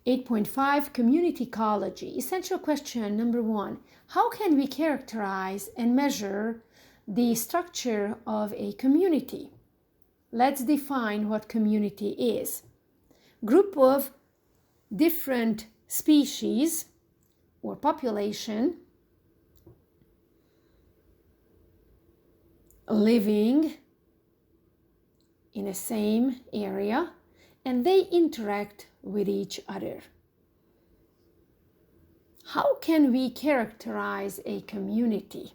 8.5 Community Ecology. Essential question number 1. How can we characterize and measure the structure of a community? Let's define what community is. Group of different species or population living in the same area, and they interact with each other. How can we characterize a community?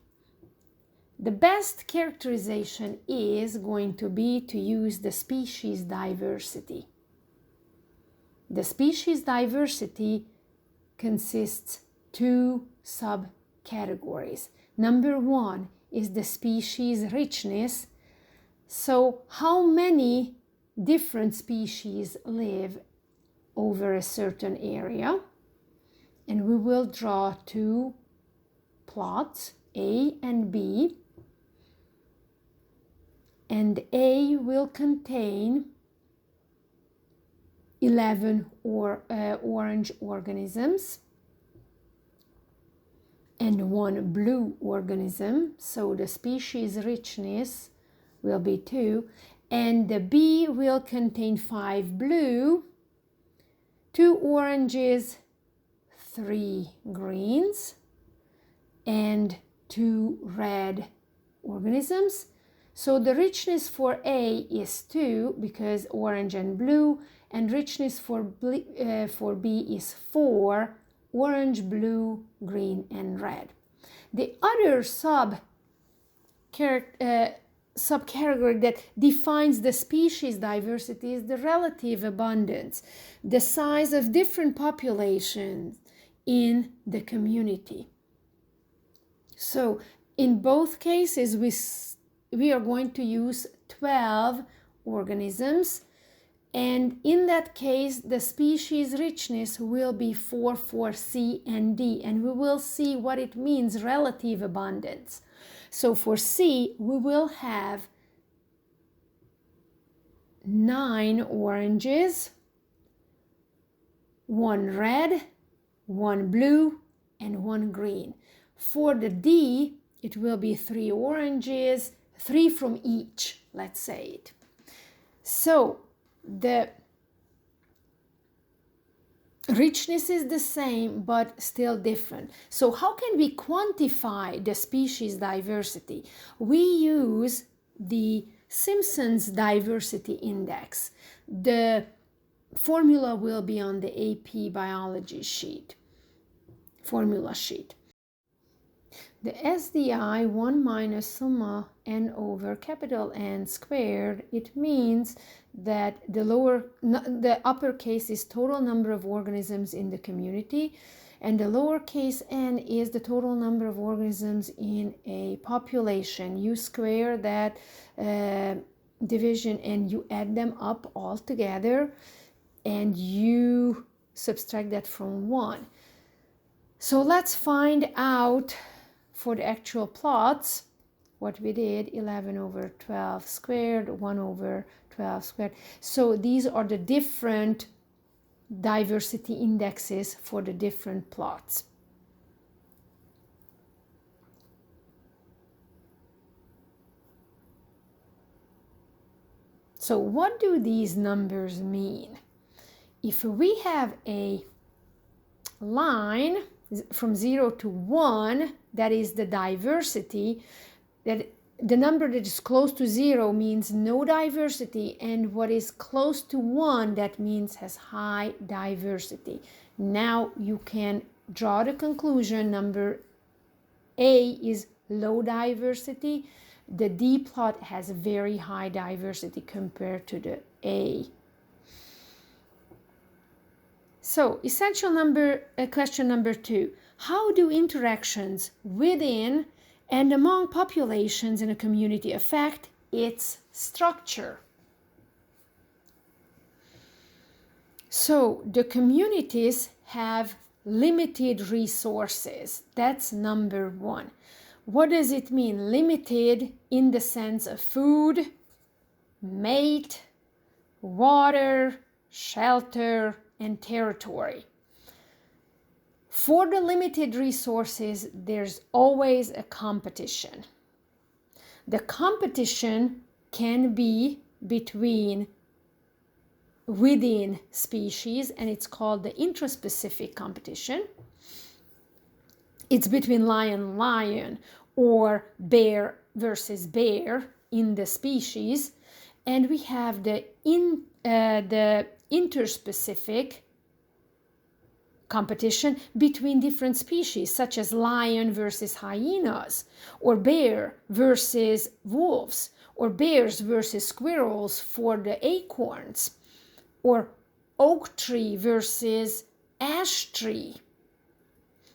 The best characterization is going to be to use the species diversity. The species diversity consists two subcategories. Number 1 is the species richness. So how many different species live over a certain area? And we will draw two plots, A and B. And A will contain 11 orange organisms and 1 blue organism. So the species richness will be 2. And the B will contain 5 blue, 2 oranges, 3 greens, and 2 red organisms. So the richness for A is 2 because orange and blue, and richness for B is 4, orange, blue, green, and red. The other subcategory that defines the species diversity is the relative abundance, the size of different populations in the community. So in both cases, we are going to use 12 organisms, and in that case, the species richness will be 4 for C and D, and we will see what it means, relative abundance. So for C, we will have 9 oranges, 1 red, 1 blue, and 1 green. For the D, it will be 3 oranges, 3 from each, let's say it. So the richness is the same, but still different. So how can we quantify the species diversity? We use the Simpson's diversity index. The formula will be on the AP biology sheet, formula sheet. The SDI 1 minus summa n over capital N squared, it means that the uppercase is total number of organisms in the community, and the lowercase n is the total number of organisms in a population. You square that division and you add them up all together, and you subtract that from 1. So let's find out for the actual plots what we did. 11 over 12 squared, 1 over 12 squared. So these are the different diversity indexes for the different plots. So what do these numbers mean? If we have a line from 0 to 1, that is the diversity, that the number that is close to 0 means no diversity, and what is close to 1, that means has high diversity. Now you can draw the conclusion. Number A is low diversity. The D plot has very high diversity compared to the A. So, question number 2. How do interactions within and among populations in a community affect its structure? So, the communities have limited resources. That's number 1. What does it mean? Limited in the sense of food, mate, water, shelter, and territory. For the limited resources, there's always a competition. The competition can be within species, and it's called the intraspecific competition. It's between lion and lion, or bear versus bear in the species. And we have the interspecific competition between different species, such as lion versus hyenas, or bear versus wolves, or bears versus squirrels for the acorns, or oak tree versus ash tree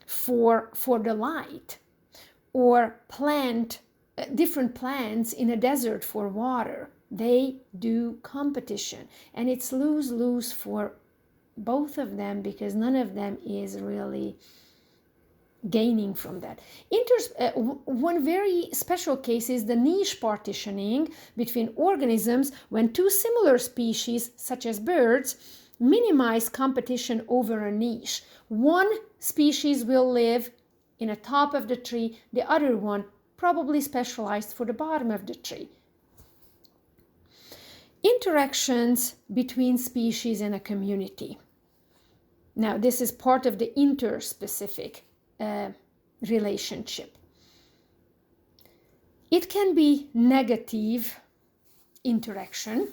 for the light, or different plants in a desert for water. They do competition, and it's lose-lose for both of them, because none of them is really gaining from that. One very special case is the niche partitioning between organisms, when two similar species, such as birds, minimize competition over a niche. One species will live in the top of the tree, the other one probably specialized for the bottom of the tree. Interactions between species in a community. Now, this is part of the interspecific relationship. It can be negative interaction.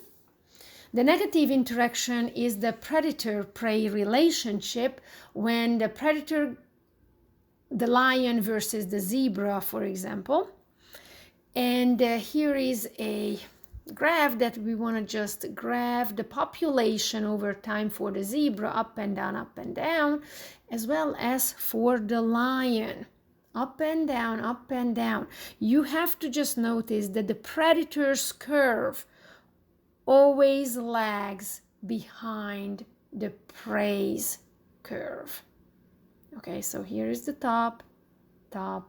The negative interaction is the predator-prey relationship, when the predator, the lion versus the zebra, for example. And here is a graph that we want to just graph the population over time for the zebra, up and down, as well as for the lion, up and down. You have to just notice that the predator's curve always lags behind the prey's curve. Okay, so here is the top, a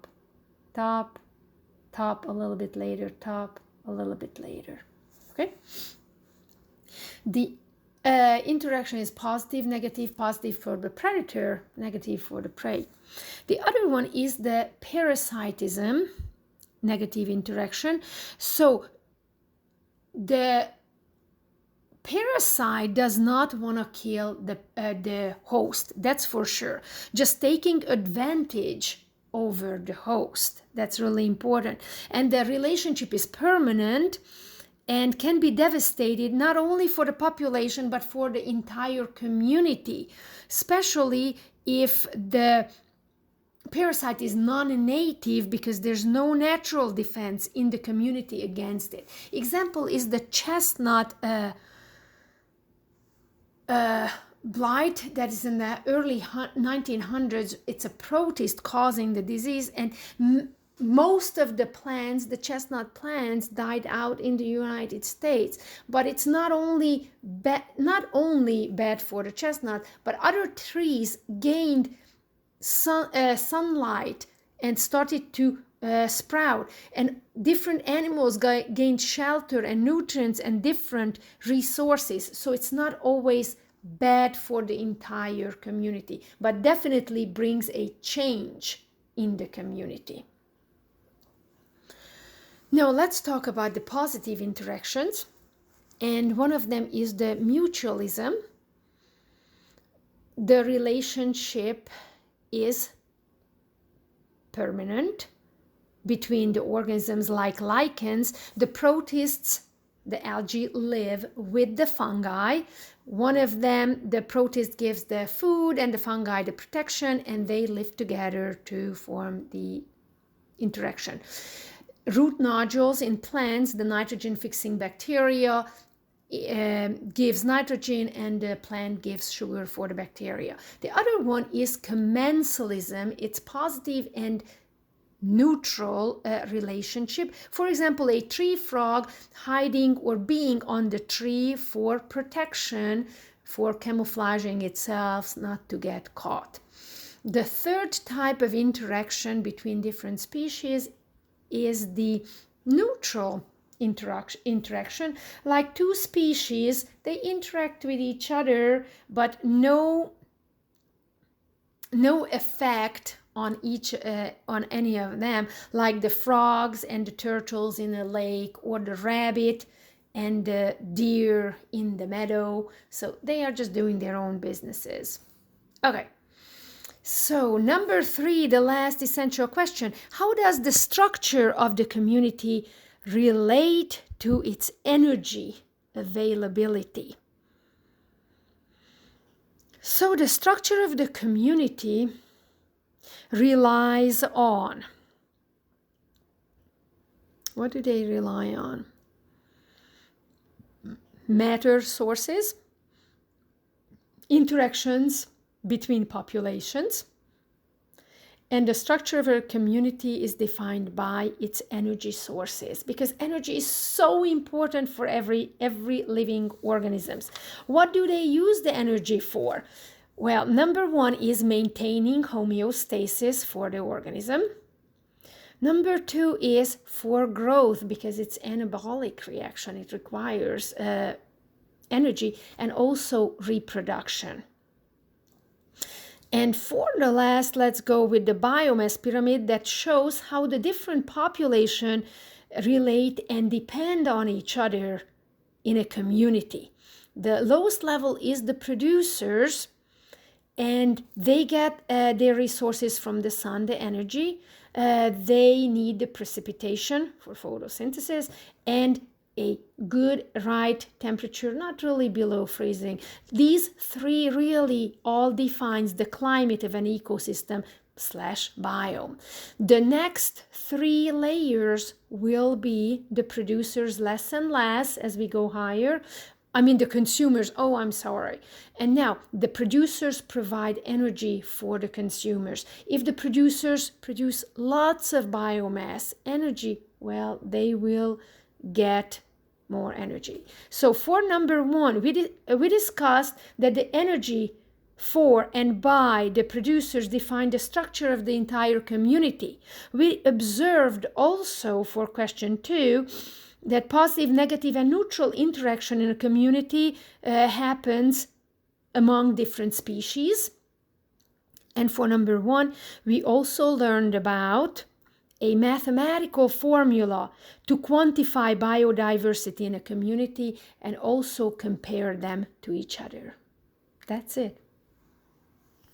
little bit later, top, a little bit later. Okay, the interaction is positive, negative, positive for the predator, negative for the prey. The other one is the parasitism, negative interaction. So the parasite does not want to kill the host, that's for sure. Just taking advantage over the host, that's really important. And the relationship is permanent and can be devastated not only for the population but for the entire community, especially if the parasite is non-native, because there's no natural defense in the community against it. Example is the chestnut blight that is in the early 1900s. It's a protist causing the disease, and most of the plants, the chestnut plants, died out in the United States. But it's not only bad for the chestnut, but other trees gained sunlight and started to sprout, and different animals gained shelter and nutrients and different resources. So it's not always bad for the entire community, but definitely brings a change in the community. Now let's talk about the positive interactions, and one of them is the mutualism. The relationship is permanent between the organisms like lichens. The protists, the algae, live with the fungi. One of them, the protist, gives the food and the fungi the protection, and they live together to form the interaction. Root nodules in plants, the nitrogen-fixing bacteria gives nitrogen, and the plant gives sugar for the bacteria. The other one is commensalism. It's positive and neutral relationship. For example, a tree frog hiding or being on the tree for protection, for camouflaging itself, not to get caught. The third type of interaction between different species is the neutral interaction. Like two species, they interact with each other, but no effect on on any of them, like the frogs and the turtles in a lake, or the rabbit and the deer in the meadow. So they are just doing their own businesses. Okay. So number 3, the last essential question: how does the structure of the community relate to its energy availability? So the structure of the community relies on, what do they rely on? Matter sources, interactions between populations, and the structure of a community is defined by its energy sources, because energy is so important for every living organisms. What do they use the energy for? Well, number 1 is maintaining homeostasis for the organism. Number 2 is for growth, because it's anabolic reaction. It requires energy, and also reproduction. And for the last, let's go with the biomass pyramid that shows how the different populations relate and depend on each other in a community. The lowest level is the producers, and they get their resources from the sun, the energy. They need the precipitation for photosynthesis, and a good right temperature, not really below freezing. These 3 really all defines the climate of an ecosystem / biome. The next 3 layers will be the producers less and less as we go higher. I mean the consumers, And now the producers provide energy for the consumers. If the producers produce lots of biomass energy, well, they will get more energy. So for number 1, we discussed that the energy for and by the producers define the structure of the entire community. We observed also for question 2 that positive, negative, and neutral interaction in a community happens among different species. And for number 1, we also learned about a mathematical formula to quantify biodiversity in a community and also compare them to each other. That's it.